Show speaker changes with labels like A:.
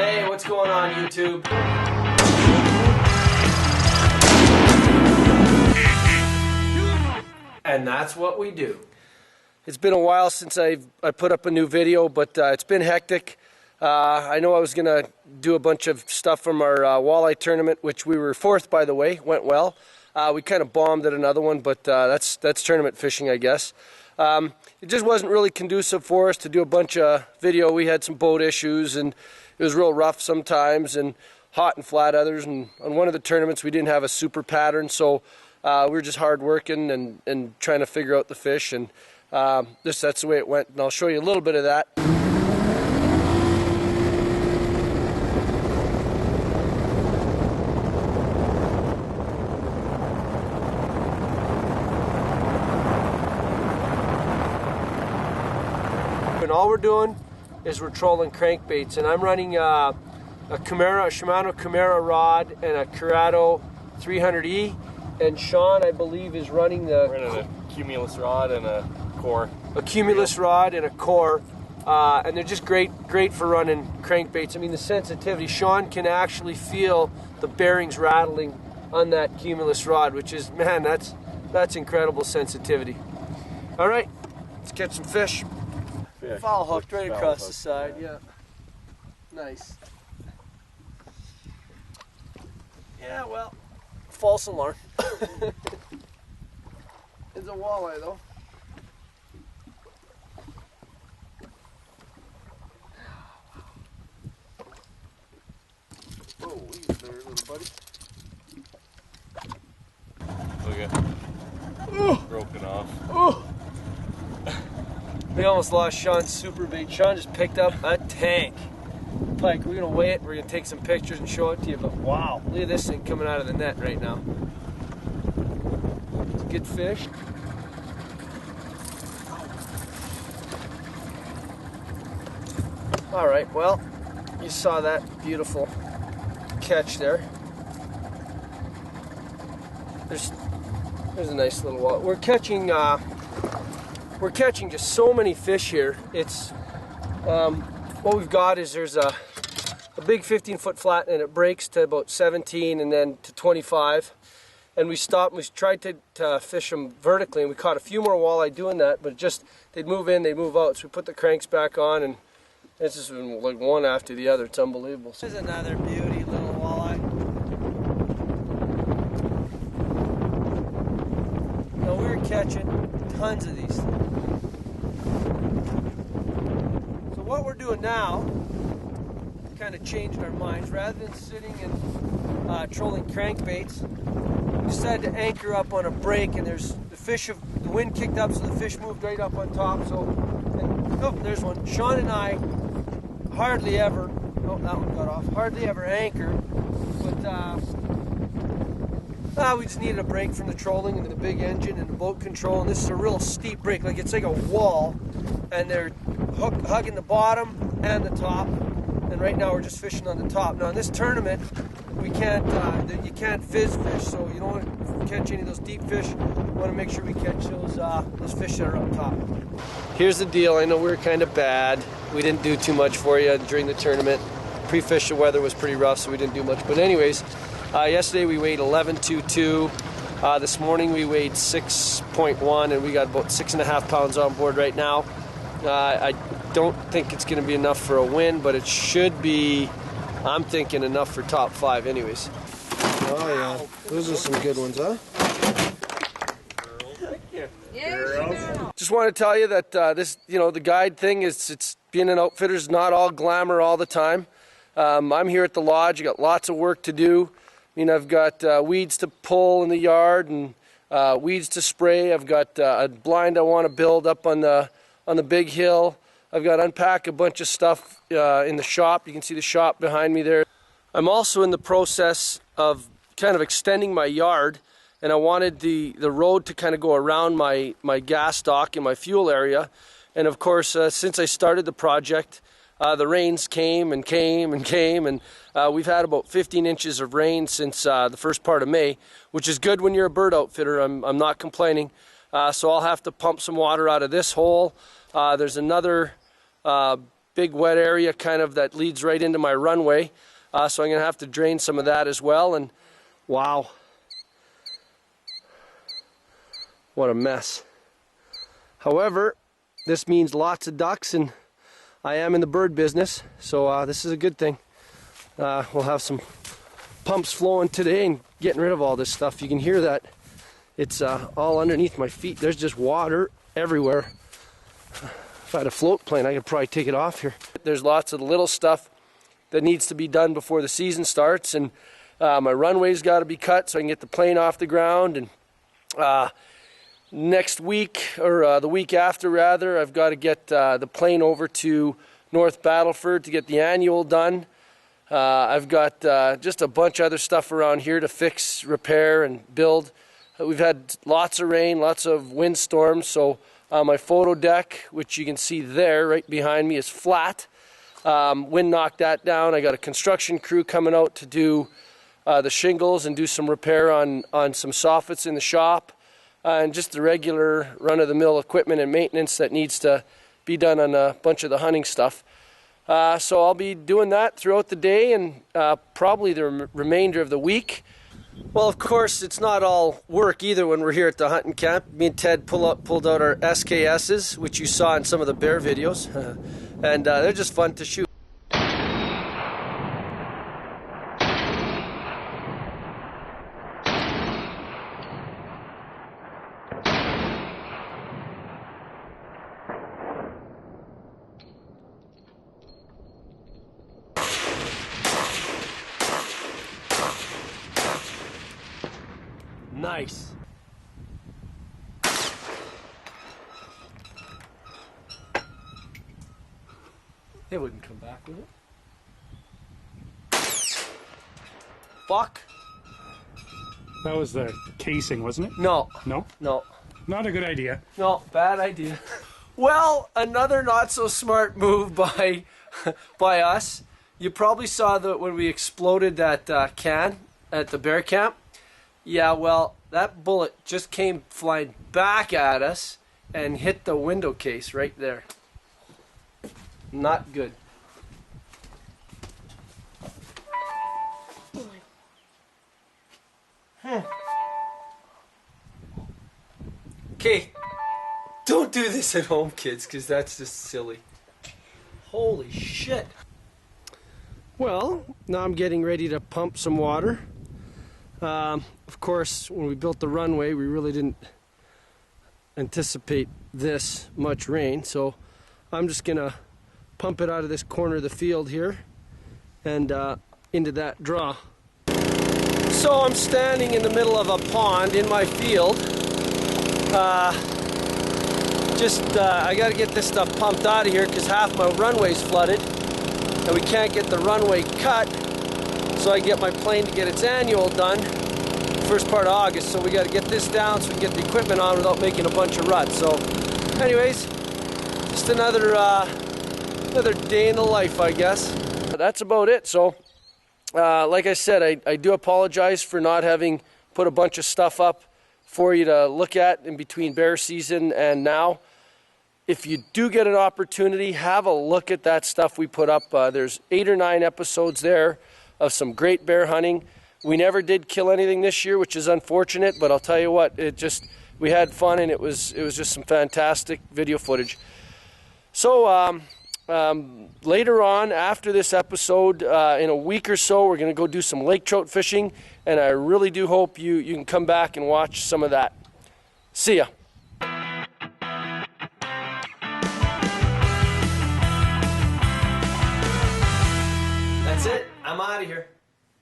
A: Hey, what's going on, YouTube? And that's what we do. It's been a while since I put up a new video, but it's been hectic. I know I was going to do a bunch of stuff from our walleye tournament, which we were fourth, by the way. Went well. We kind of bombed at another one, but that's tournament fishing, I guess. It just wasn't really conducive for us to do a bunch of video. We had some boat issues, and it was real rough sometimes, and hot and flat others. And on one of the tournaments, we didn't have a super pattern, so we were just hard working and trying to figure out the fish. And that's the way it went. And I'll show you a little bit of that. And all we're doing is we're trolling crankbaits, and I'm running a Shimano Camaro rod and a Curado 300E, and Sean, I believe, is running
B: We're running a Cumulus rod and a core.
A: A Cumulus rod and a core, and they're just great for running crankbaits. I mean, the sensitivity, Sean can actually feel the bearings rattling on that Cumulus rod, which is, man, that's incredible sensitivity. All right, let's catch some fish. Foul hooked right across the side, yeah. Nice. Yeah, well, false alarm. It's a walleye, though. Oh, he's there, little buddy.
B: Look at broken off.
A: Oh. We almost lost Sean's super bait. Sean just picked up a tank. Pike, we're gonna weigh it, we're gonna take some pictures and show it to you, but wow, look at this thing coming out of the net right now. It's a good fish. All right, well, you saw that beautiful catch there. There's a nice little walleye. We're catching just so many fish here. It's what we've got is there's a big 15-foot flat, and it breaks to about 17 and then to 25. And we stopped. We tried to fish them vertically, and we caught a few more walleye doing that. But just they'd move in, they'd move out. So we put the cranks back on, and it's just been like one after the other. It's unbelievable. This is another beauty little walleye. Now we were catching tons of these things. So what we're doing now, kind of changed our minds. Rather than sitting and trolling crankbaits, we decided to anchor up on a break, and there's the wind kicked up, so the fish moved right up on top. So, oh, there's one. Sean and I hardly ever, oh, that one got off, hardly ever anchor, but we just needed a break from the trolling and the big engine and the boat control, and this is a real steep break, like it's like a wall, and they're hugging the bottom and the top, and right now we're just fishing on the top. Now in this tournament, we can't, you can't fizz fish, so you don't want to catch any of those deep fish. We want to make sure we catch those fish that are up top. Here's the deal, I know we were kind of bad. We didn't do too much for you during the tournament. Pre-fish, the weather was pretty rough, so we didn't do much, but anyways, yesterday we weighed 11.22. This morning we weighed 6.1, and we got about 6.5 pounds on board right now. I don't think it's going to be enough for a win, but it should be, I'm thinking, enough for top 5 anyways. Oh yeah, those are some good ones, huh? Yeah. Just want to tell you that this, the guide thing it's being an outfitter is not all glamour all the time. I'm here at the lodge. I got lots of work to do. I mean, I've got weeds to pull in the yard and weeds to spray. I've got a blind I want to build up on the big hill. I've got to unpack a bunch of stuff in the shop. You can see the shop behind me there. I'm also in the process of kind of extending my yard, and I wanted the road to kind of go around my gas stock and my fuel area. And of course, since I started the project, the rains came and came and came, and we've had about 15 inches of rain since the first part of May, which is good when you're a bird outfitter. I'm not complaining. So I'll have to pump some water out of this hole. There's another big wet area kind of that leads right into my runway. So I'm going to have to drain some of that as well. And wow, what a mess. However, this means lots of ducks, and I am in the bird business, so this is a good thing. We'll have some pumps flowing today and getting rid of all this stuff. You can hear that. It's all underneath my feet. There's just water everywhere. If I had a float plane, I could probably take it off here. There's lots of little stuff that needs to be done before the season starts, and my runway's got to be cut so I can get the plane off the ground. And next week, or the week after rather, I've got to get the plane over to North Battleford to get the annual done. I've got just a bunch of other stuff around here to fix, repair, and build. We've had lots of rain, lots of windstorms, so my photo deck, which you can see there right behind me, is flat. Wind knocked that down. I got a construction crew coming out to do the shingles and do some repair on some soffits in the shop. And just the regular run-of-the-mill equipment and maintenance that needs to be done on a bunch of the hunting stuff. So I'll be doing that throughout the day and probably the remainder of the week. Well, of course, it's not all work either when we're here at the hunting camp. Me and Ted pulled out our SKSs, which you saw in some of the bear videos, and they're just fun to shoot. Nice. It wouldn't come back, would it? Fuck.
C: That was the casing, wasn't it?
A: No.
C: No?
A: No.
C: Not a good idea.
A: No, bad idea. Well, another not so smart move by us. You probably saw that when we exploded that can at the bear camp. Yeah, well, that bullet just came flying back at us and hit the window case right there. Not good. Okay, don't do this at home, kids, because that's just silly. Holy shit. Well, now I'm getting ready to pump some water. Of course, when we built the runway, we really didn't anticipate this much rain, so I'm just gonna pump it out of this corner of the field here and into that draw. So I'm standing in the middle of a pond in my field. I gotta get this stuff pumped out of here because half my runway's flooded and we can't get the runway cut, so I get my plane to get its annual done first part of August. So we got to get this down so we can get the equipment on without making a bunch of ruts. So anyways, just another day in the life, I guess. That's about it. So like I said, I do apologize for not having put a bunch of stuff up for you to look at in between bear season and now. If you do get an opportunity, have a look at that stuff we put up. There's 8 or 9 episodes there of some great bear hunting. We never did kill anything this year, which is unfortunate, but I'll tell you what, we had fun and it was just some fantastic video footage. So later on, after this episode, in a week or so, we're going to go do some lake trout fishing, and I really do hope you can come back and watch some of that. See ya. That's it. I'm out of here.